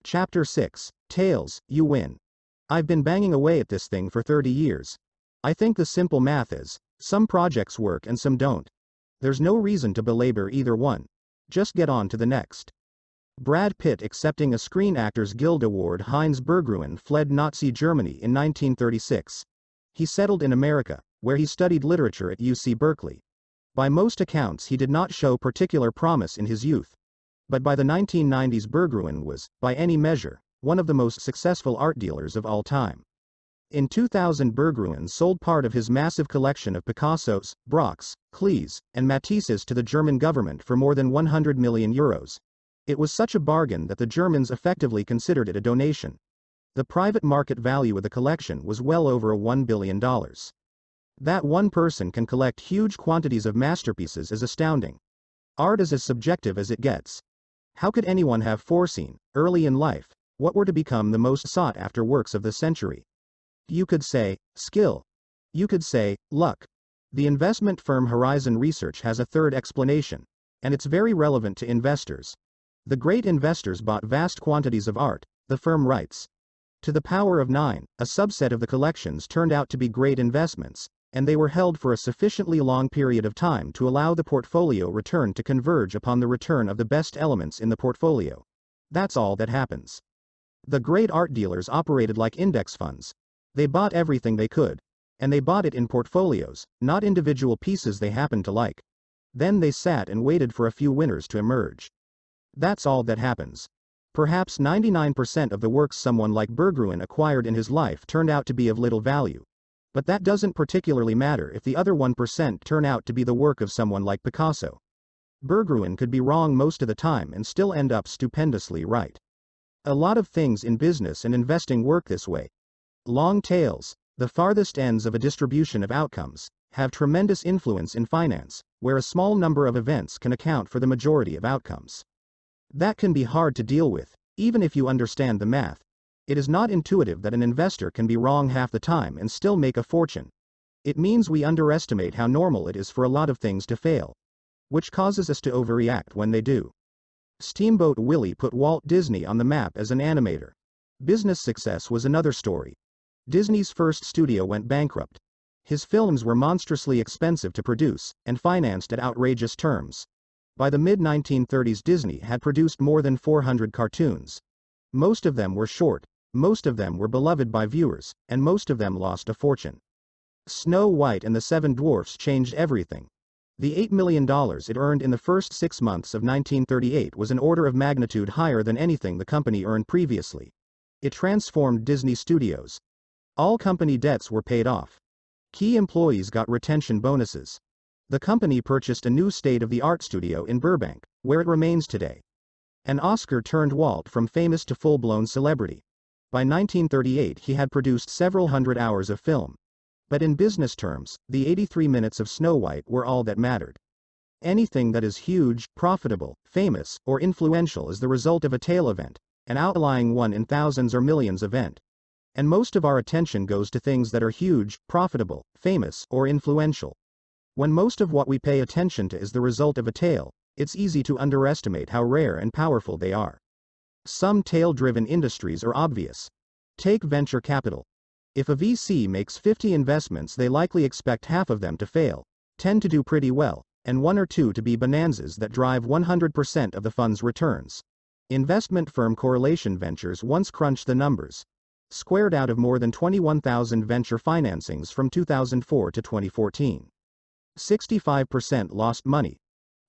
Chapter 6, Tails, You Win. I've been banging away at this thing for 30 years. I think the simple math is, some projects work and some don't. There's no reason to belabor either one. Just get on to the next. Brad Pitt accepting a Screen Actors Guild Award. Heinz Berggruen fled Nazi Germany in 1936. He settled in America, where he studied literature at UC Berkeley. By most accounts he did not show particular promise in his youth. But by the 1990s Berggruen was, by any measure, one of the most successful art dealers of all time. In 2000 Berggruen sold part of his massive collection of Picassos, Braques, Klees, and Matisses to the German government for more than 100 million euros. It was such a bargain that the Germans effectively considered it a donation. The private market value of the collection was well over $1 billion. That one person can collect huge quantities of masterpieces is astounding. Art is as subjective as it gets. How could anyone have foreseen, early in life, what were to become the most sought-after works of the century? You could say, skill. You could say, luck. The investment firm Horizon Research has a third explanation, and it's very relevant to investors. The great investors bought vast quantities of art, the firm writes. To the power of 9, a subset of the collections turned out to be great investments, and they were held for a sufficiently long period of time to allow the portfolio return to converge upon the return of the best elements in the portfolio. That's all that happens. The great art dealers operated like index funds. They bought everything they could. And they bought it in portfolios, not individual pieces they happened to like. Then they sat and waited for a few winners to emerge. That's all that happens. Perhaps 99% of the works someone like Berggruen acquired in his life turned out to be of little value. But that doesn't particularly matter if the other 1% turn out to be the work of someone like Picasso. Berggruen could be wrong most of the time and still end up stupendously right. A lot of things in business and investing work this way. Long tails, the farthest ends of a distribution of outcomes, have tremendous influence in finance, where a small number of events can account for the majority of outcomes. That can be hard to deal with, even if you understand the math. It is not intuitive that an investor can be wrong half the time and still make a fortune. It means we underestimate how normal it is for a lot of things to fail, which causes us to overreact when they do. Steamboat Willie put Walt Disney on the map as an animator. Business success was another story. Disney's first studio went bankrupt. His films were monstrously expensive to produce, and financed at outrageous terms. By the mid-1930s Disney had produced more than 400 cartoons. Most of them were short, most of them were beloved by viewers, and most of them lost a fortune. Snow White and the Seven Dwarfs changed everything. The $8 million it earned in the first 6 months of 1938 was an order of magnitude higher than anything the company earned previously. It transformed Disney Studios. All company debts were paid off. Key employees got retention bonuses. The company purchased a new state-of-the-art studio in Burbank, where it remains today. An Oscar turned Walt from famous to full-blown celebrity. By 1938 he had produced several hundred hours of film. But in business terms, the 83 minutes of Snow White were all that mattered. Anything that is huge, profitable, famous, or influential is the result of a tail event, an outlying one in thousands or millions event. And most of our attention goes to things that are huge, profitable, famous, or influential. When most of what we pay attention to is the result of a tail, it's easy to underestimate how rare and powerful they are. Some tail-driven industries are obvious. Take venture capital. If a VC makes 50 investments, they likely expect half of them to fail, 10 to do pretty well, and 1 or 2 to be bonanzas that drive 100% of the fund's returns. Investment firm Correlation Ventures once crunched the numbers. Squared out of more than 21,000 venture financings from 2004 to 2014. 65% lost money.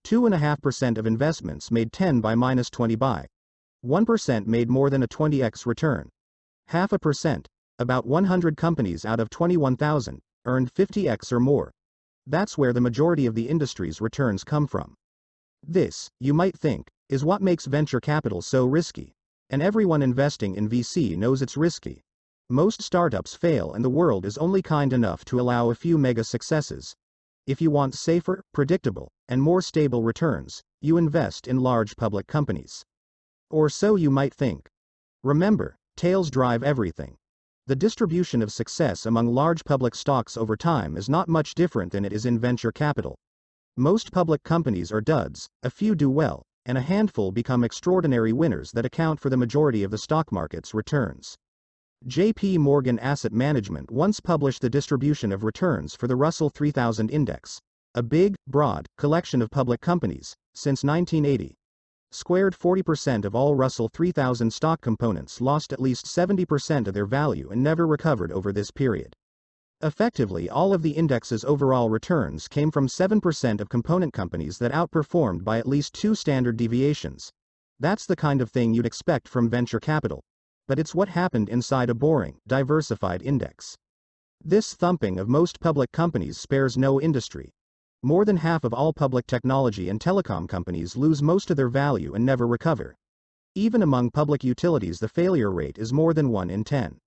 2.5% of investments made 10 by minus 20 by. 1% made more than a 20x return. 0.5%, about 100 companies out of 21,000, earned 50x or more. That's where the majority of the industry's returns come from. This, you might think, is what makes venture capital so risky. And everyone investing in VC knows it's risky. Most startups fail and the world is only kind enough to allow a few mega successes. If you want safer, predictable, and more stable returns, you invest in large public companies. Or so you might think. Remember, tails drive everything. The distribution of success among large public stocks over time is not much different than it is in venture capital. Most public companies are duds, a few do well, and a handful become extraordinary winners that account for the majority of the stock market's returns. J.P. Morgan Asset Management once published the distribution of returns for the Russell 3000 Index, a big, broad collection of public companies, since 1980. Squared 40% of all Russell 3000 stock components lost at least 70% of their value and never recovered over this period. Effectively, all of the index's overall returns came from 7% of component companies that outperformed by at least 2 standard deviations. That's the kind of thing you'd expect from venture capital. But it's what happened inside a boring, diversified index. This thumping of most public companies spares no industry. More than half of all public technology and telecom companies lose most of their value and never recover. Even among public utilities, the failure rate is more than 1 in 10.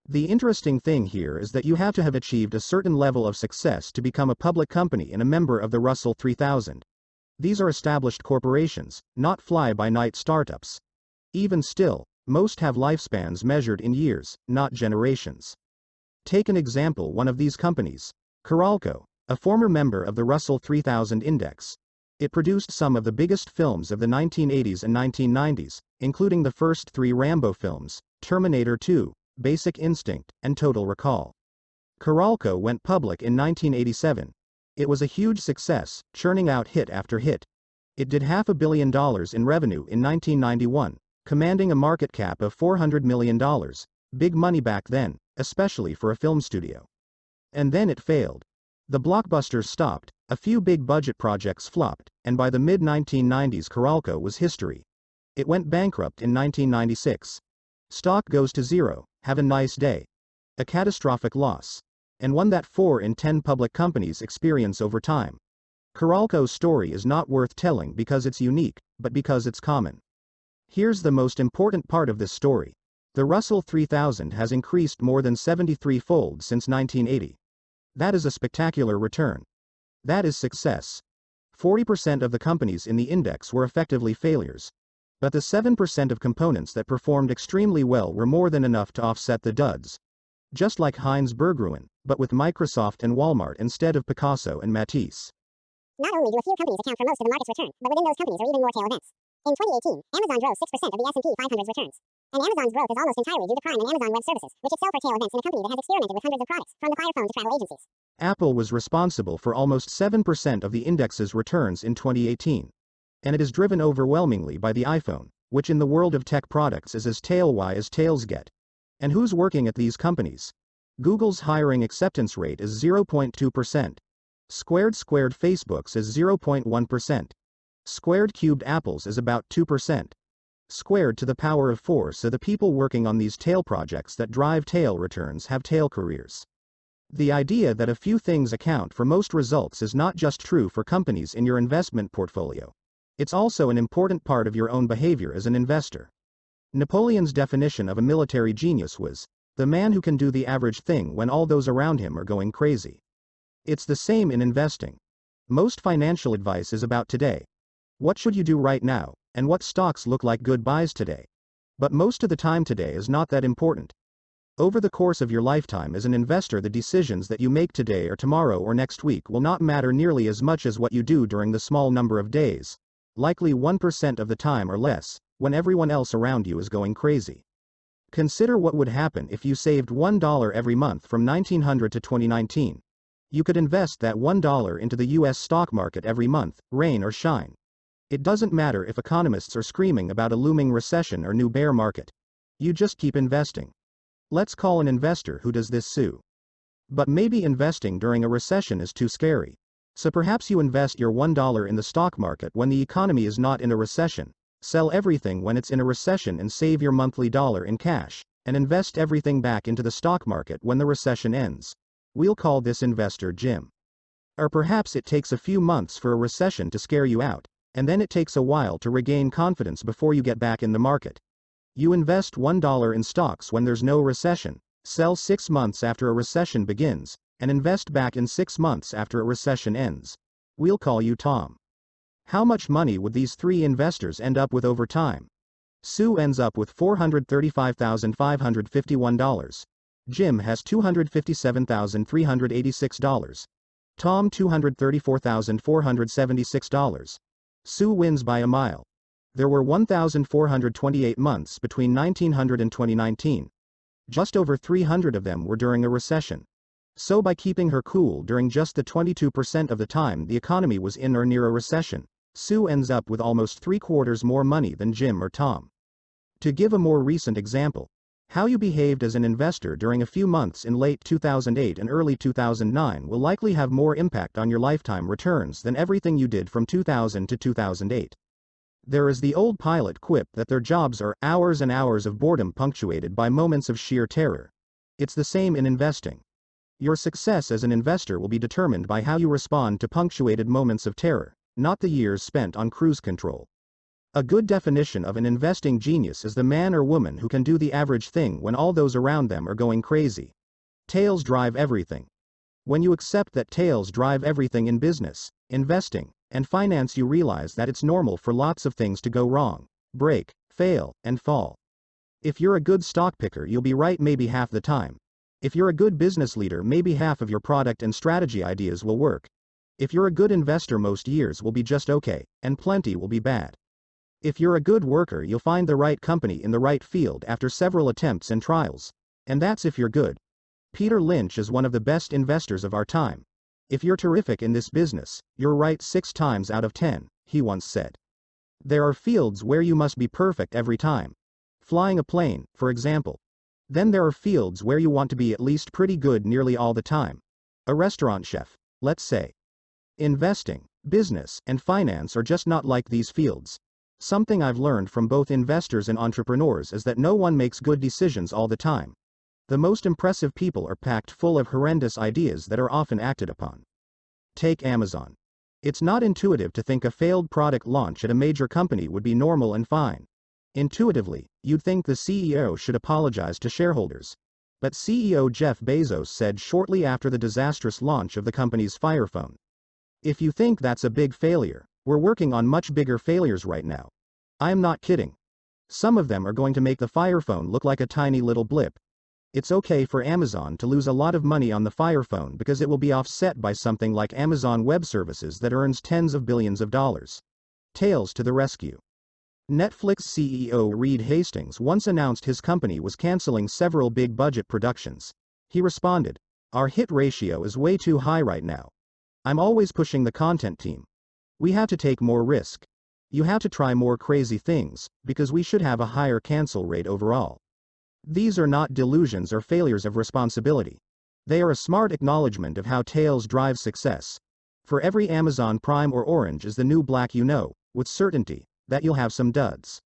The interesting thing here is that you have to have achieved a certain level of success to become a public company and a member of the Russell 3000. These are established corporations, not fly-by-night startups. Even still, most have lifespans measured in years, not generations. Take an example: one of these companies, Coralco, a former member of the Russell 3000 Index. It produced some of the biggest films of the 1980s and 1990s, including the first 3 Rambo films, Terminator 2, Basic Instinct, and Total Recall. Coralco went public in 1987. It was a huge success, churning out hit after hit. It did $500 million in revenue in 1991, commanding a market cap of $400 million, big money back then, especially for a film studio. And then it failed. The blockbusters stopped, a few big budget projects flopped, and by the mid-1990s Coralco was history. It went bankrupt in 1996. Stock goes to zero. Have a nice day. A catastrophic loss. And one that 4 in 10 public companies experience over time. Coralco's story is not worth telling because it's unique, but because it's common. Here's the most important part of this story. The Russell 3000 has increased more than 73-fold since 1980. That is a spectacular return. That is success. 40% of the companies in the index were effectively failures. But the 7% of components that performed extremely well were more than enough to offset the duds. Just like Heinz Berggruen, but with Microsoft and Walmart instead of Picasso and Matisse. Not only do a few companies account for most of the market's return, but within those companies are even more tail events. In 2018, Amazon drove 6% of the S&P 500's returns. And Amazon's growth is almost entirely due to Prime and Amazon Web Services, which excel for tail events in a company that has experimented with hundreds of products, from the Fire Phone to travel agencies. Apple was responsible for almost 7% of the index's returns in 2018. And it is driven overwhelmingly by the iPhone, which in the world of tech products is as tail-y as tails get. And who's working at these companies? Google's hiring acceptance rate is 0.2%. Squared Facebook's is 0.1%. Squared cubed Apple's is about 2%. Squared to the power of 4, so the people working on these tail projects that drive tail returns have tail careers. The idea that a few things account for most results is not just true for companies in your investment portfolio. It's also an important part of your own behavior as an investor. Napoleon's definition of a military genius was, the man who can do the average thing when all those around him are going crazy. It's the same in investing. Most financial advice is about today. What should you do right now, and what stocks look like good buys today? But most of the time today is not that important. Over the course of your lifetime as an investor, the decisions that you make today or tomorrow or next week will not matter nearly as much as what you do during the small number of days, likely 1% of the time or less, when everyone else around you is going crazy. Consider what would happen if you saved $1 every month from 1900 to 2019. You could invest that $1 into the US stock market every month, rain or shine. It doesn't matter if economists are screaming about a looming recession or new bear market. You just keep investing. Let's call an investor who does this Sue. But maybe investing during a recession is too scary. So perhaps you invest your $1 in the stock market when the economy is not in a recession, sell everything when it's in a recession and save your monthly dollar in cash, and invest everything back into the stock market when the recession ends. We'll call this investor Jim. Or perhaps it takes a few months for a recession to scare you out, and then it takes a while to regain confidence before you get back in the market. You invest $1 in stocks when there's no recession, sell 6 months after a recession begins, and invest back in 6 months after a recession ends. We'll call you Tom. How much money would these 3 investors end up with over time? Sue ends up with $435,551. Jim has $257,386. Tom $234,476. Sue wins by a mile. There were 1,428 months between 1900 and 2019. Just over 300 of them were during a recession. So by keeping her cool during just the 22% of the time the economy was in or near a recession, Sue ends up with almost 3/4 more money than Jim or Tom. To give a more recent example, how you behaved as an investor during a few months in late 2008 and early 2009 will likely have more impact on your lifetime returns than everything you did from 2000 to 2008. There is the old pilot quip that their jobs are hours and hours of boredom punctuated by moments of sheer terror. It's the same in investing. Your success as an investor will be determined by how you respond to punctuated moments of terror, not the years spent on cruise control. A good definition of an investing genius is the man or woman who can do the average thing when all those around them are going crazy. Tails drive everything. When you accept that tails drive everything in business, investing, and finance, you realize that it's normal for lots of things to go wrong, break, fail, and fall. If you're a good stock picker, you'll be right maybe half the time. If you're a good business leader, maybe half of your product and strategy ideas will work. If you're a good investor, most years will be just okay, and plenty will be bad. If you're a good worker, you'll find the right company in the right field after several attempts and trials. And that's if you're good. Peter Lynch is one of the best investors of our time. If you're terrific in this business, you're right 6 times out of 10, he once said. There are fields where you must be perfect every time. Flying a plane, for example. Then there are fields where you want to be at least pretty good nearly all the time. A restaurant chef, let's say. Investing, business, and finance are just not like these fields. Something I've learned from both investors and entrepreneurs is that no one makes good decisions all the time. The most impressive people are packed full of horrendous ideas that are often acted upon. Take Amazon. It's not intuitive to think a failed product launch at a major company would be normal and fine. Intuitively, you'd think the CEO should apologize to shareholders. But CEO Jeff Bezos said shortly after the disastrous launch of the company's Fire Phone, "If you think that's a big failure, we're working on much bigger failures right now. I am not kidding. Some of them are going to make the Fire Phone look like a tiny little blip. It's okay for Amazon to lose a lot of money on the Fire Phone because it will be offset by something like Amazon Web Services that earns tens of billions of dollars." Tails to the rescue. Netflix CEO Reed Hastings once announced his company was canceling several big budget productions. He responded, "Our hit ratio is way too high right now. I'm always pushing the content team. We have to take more risk. You have to try more crazy things, because we should have a higher cancel rate overall." These are not delusions or failures of responsibility. They are a smart acknowledgement of how tails drive success. For every Amazon Prime or Orange is the new black, you know, with certainty, that you'll have some duds.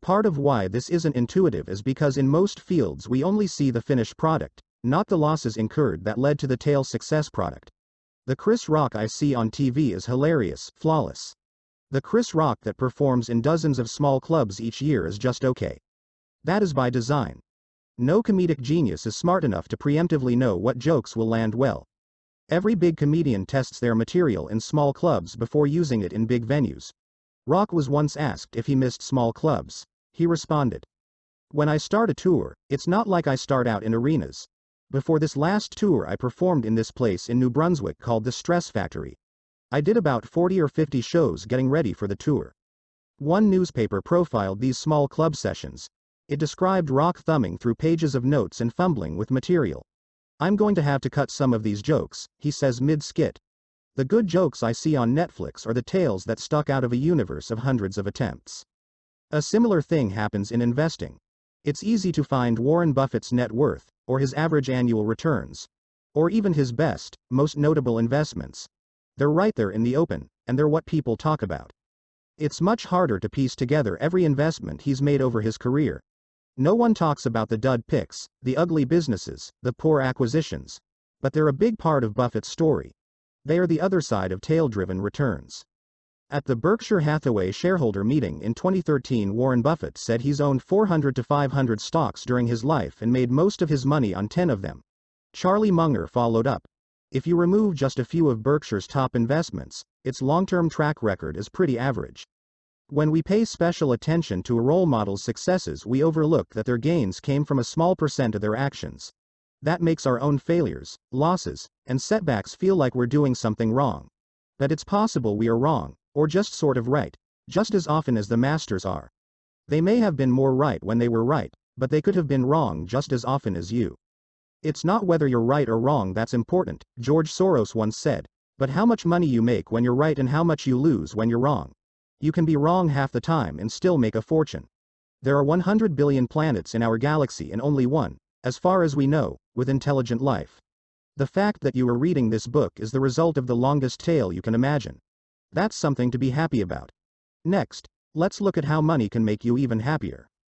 Part of why this isn't intuitive is because in most fields we only see the finished product, not the losses incurred that led to the tail success product. The Chris Rock I see on TV is hilarious, flawless. The Chris Rock that performs in dozens of small clubs each year is just okay. That is by design. No comedic genius is smart enough to preemptively know what jokes will land well. Every big comedian tests their material in small clubs before using it in big venues. Rock was once asked if he missed small clubs. He responded, "When I start a tour, it's not like I start out in arenas. Before this last tour I performed in this place in New Brunswick called the Stress Factory. I did about 40 or 50 shows getting ready for the tour." One newspaper profiled these small club sessions. It described Rock thumbing through pages of notes and fumbling with material. "I'm going to have to cut some of these jokes," he says mid-skit. "The good jokes I see on Netflix are the tales that stuck out of a universe of hundreds of attempts." A similar thing happens in investing. It's easy to find Warren Buffett's net worth, or his average annual returns, or even his best, most notable investments. They're right there in the open, and they're what people talk about. It's much harder to piece together every investment he's made over his career. No one talks about the dud picks, the ugly businesses, the poor acquisitions. But they're a big part of Buffett's story. They are the other side of tail-driven returns. At the Berkshire Hathaway shareholder meeting in 2013, Warren Buffett said he's owned 400 to 500 stocks during his life and made most of his money on 10 of them. Charlie Munger followed up. If you remove just a few of Berkshire's top investments, its long-term track record is pretty average. When we pay special attention to a role model's successes, we overlook that their gains came from a small percent of their actions. That makes our own failures, losses, and setbacks feel like we're doing something wrong. But it's possible we are wrong, or just sort of right. just as often as the masters are. They may have been more right when they were right, but they could have been wrong just as often as you. It's not whether you're right or wrong that's important, George Soros once said, but how much money you make when you're right and how much you lose when you're wrong. You can be wrong half the time and still make a fortune. There are 100 billion planets in our galaxy and only one, as far as we know, with intelligent life. The fact that you are reading this book is the result of the longest tale you can imagine. That's something to be happy about. Next, let's look at how money can make you even happier.